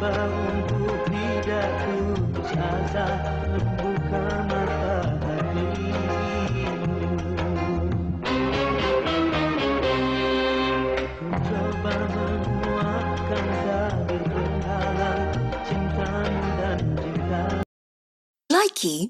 Untuk tidak putus asa membuka mata hatimu. Ku coba menguatkan tabir penghalang cintamu dan cinta. Likey